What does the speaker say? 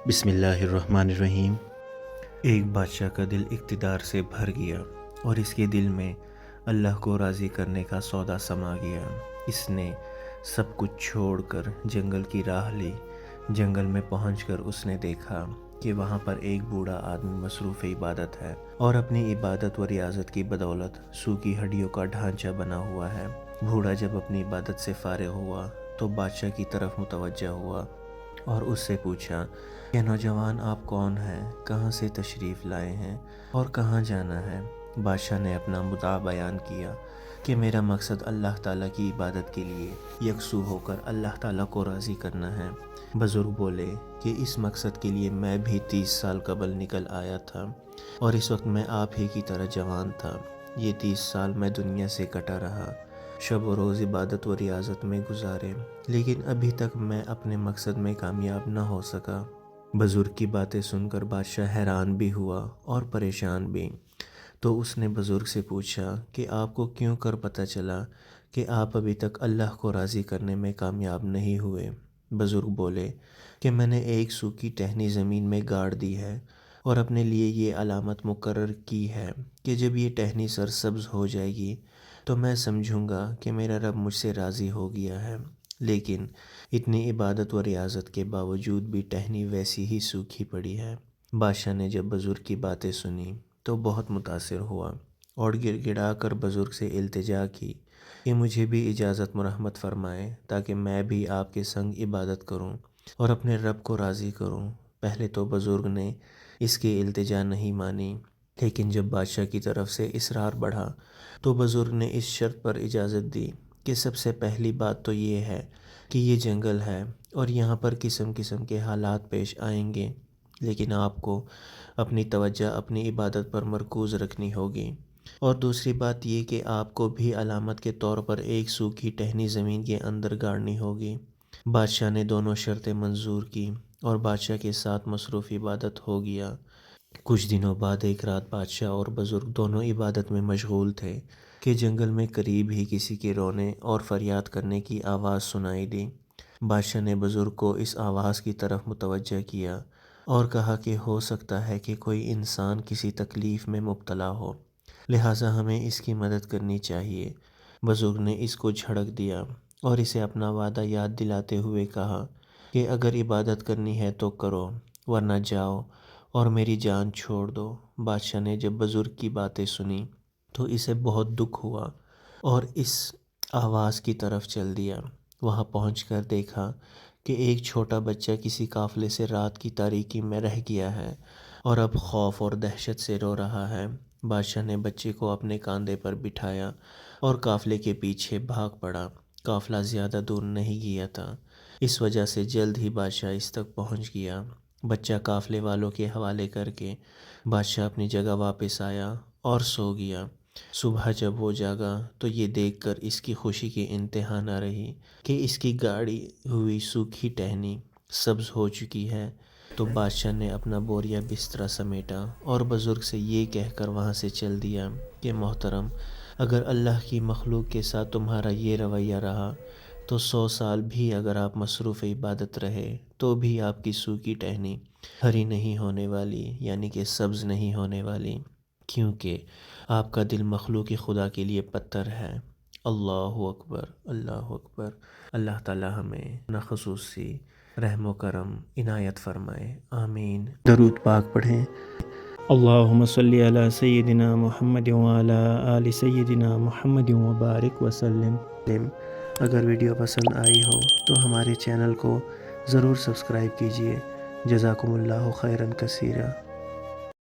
بسم اللہ الرحمن الرحیم۔ ایک بادشاہ کا دل اقتدار سے بھر گیا اور اس کے دل میں اللہ کو راضی کرنے کا سودا سما گیا۔ اس نے سب کچھ چھوڑ کر جنگل کی راہ لی۔ جنگل میں پہنچ کر اس نے دیکھا کہ وہاں پر ایک بوڑھا آدمی مصروف عبادت ہے اور اپنی عبادت و ریاضت کی بدولت سوکھی ہڈیوں کا ڈھانچہ بنا ہوا ہے۔ بوڑھا جب اپنی عبادت سے فارغ ہوا تو بادشاہ کی طرف متوجہ ہوا اور اس سے پوچھا کہ نوجوان آپ کون ہیں، کہاں سے تشریف لائے ہیں اور کہاں جانا ہے؟ بادشاہ نے اپنا مدعا بیان کیا کہ میرا مقصد اللہ تعالیٰ کی عبادت کے لیے یکسو ہو کر اللہ تعالیٰ کو راضی کرنا ہے۔ بزرگ بولے کہ اس مقصد کے لیے میں بھی 30 سال قبل نکل آیا تھا اور اس وقت میں آپ ہی کی طرح جوان تھا۔ یہ 30 سال میں دنیا سے کٹا رہا، شب و روز عبادت و ریاضت میں گزارے، لیکن ابھی تک میں اپنے مقصد میں کامیاب نہ ہو سکا۔ بزرگ کی باتیں سن کر بادشاہ حیران بھی ہوا اور پریشان بھی۔ تو اس نے بزرگ سے پوچھا کہ آپ کو کیوں کر پتہ چلا کہ آپ ابھی تک اللہ کو راضی کرنے میں کامیاب نہیں ہوئے؟ بزرگ بولے کہ میں نے ایک سوکھی ٹہنی زمین میں گاڑ دی ہے اور اپنے لیے یہ علامت مقرر کی ہے کہ جب یہ ٹہنی سرسبز ہو جائے گی تو میں سمجھوں گا کہ میرا رب مجھ سے راضی ہو گیا ہے، لیکن اتنی عبادت و ریاضت کے باوجود بھی ٹہنی ویسی ہی سوکھی پڑی ہے۔ بادشاہ نے جب بزرگ کی باتیں سنی تو بہت متاثر ہوا اور گڑ گڑا کر بزرگ سے التجا کی کہ مجھے بھی اجازت مرحمت فرمائیں تاکہ میں بھی آپ کے سنگ عبادت کروں اور اپنے رب کو راضی کروں۔ پہلے تو بزرگ نے اس کی التجا نہیں مانی، لیکن جب بادشاہ کی طرف سے اصرار بڑھا تو بزرگ نے اس شرط پر اجازت دی کہ سب سے پہلی بات تو یہ ہے کہ یہ جنگل ہے اور یہاں پر قسم قسم کے حالات پیش آئیں گے، لیکن آپ کو اپنی توجہ اپنی عبادت پر مرکوز رکھنی ہوگی، اور دوسری بات یہ کہ آپ کو بھی علامت کے طور پر ایک سوکھی ٹہنی زمین کے اندر گاڑنی ہوگی۔ بادشاہ نے دونوں شرطیں منظور کی اور بادشاہ کے ساتھ مصروف عبادت ہو گیا۔ کچھ دنوں بعد ایک رات بادشاہ اور بزرگ دونوں عبادت میں مشغول تھے کہ جنگل میں قریب ہی کسی کے رونے اور فریاد کرنے کی آواز سنائی دی۔ بادشاہ نے بزرگ کو اس آواز کی طرف متوجہ کیا اور کہا کہ ہو سکتا ہے کہ کوئی انسان کسی تکلیف میں مبتلا ہو، لہٰذا ہمیں اس کی مدد کرنی چاہیے۔ بزرگ نے اس کو جھڑک دیا اور اسے اپنا وعدہ یاد دلاتے ہوئے کہا کہ اگر عبادت کرنی ہے تو کرو، ورنہ جاؤ اور میری جان چھوڑ دو۔ بادشاہ نے جب بزرگ کی باتیں سنی تو اسے بہت دکھ ہوا اور اس آواز کی طرف چل دیا۔ وہاں پہنچ کر دیکھا کہ ایک چھوٹا بچہ کسی قافلے سے رات کی تاریکی میں رہ گیا ہے اور اب خوف اور دہشت سے رو رہا ہے۔ بادشاہ نے بچے کو اپنے کاندھے پر بٹھایا اور قافلے کے پیچھے بھاگ پڑا۔ قافلہ زیادہ دور نہیں گیا تھا، اس وجہ سے جلد ہی بادشاہ اس تک پہنچ گیا۔ بچہ قافلے والوں کے حوالے کر کے بادشاہ اپنی جگہ واپس آیا اور سو گیا۔ صبح جب وہ جاگا تو یہ دیکھ کر اس کی خوشی کی انتہا نہ رہی کہ اس کی گاڑی ہوئی سوکھی ٹہنی سبز ہو چکی ہے۔ تو بادشاہ نے اپنا بوریا بستر سمیٹا اور بزرگ سے یہ کہہ کر وہاں سے چل دیا کہ محترم، اگر اللہ کی مخلوق کے ساتھ تمہارا یہ رویہ رہا تو 100 سال بھی اگر آپ مصروف عبادت رہے تو بھی آپ کی سوکھی ٹہنی ہری نہیں ہونے والی، یعنی کہ سبز نہیں ہونے والی، کیونکہ آپ کا دل مخلوق خدا کے لیے پتھر ہے۔ اللہ اکبر، اللہ اکبر۔ اللہ تعالی ہمیں نہ خصوصی رحم و کرم عنایت فرمائے، آمین۔ درود پاک پڑھیں۔ اللہم صلی علی سیدنا محمد وعلی آل سیدنا محمد وبارک وسلم۔ اگر ویڈیو پسند آئی ہو تو ہمارے چینل کو ضرور سبسکرائب کیجیے۔ جزاکم اللہ خیرا کثیرا۔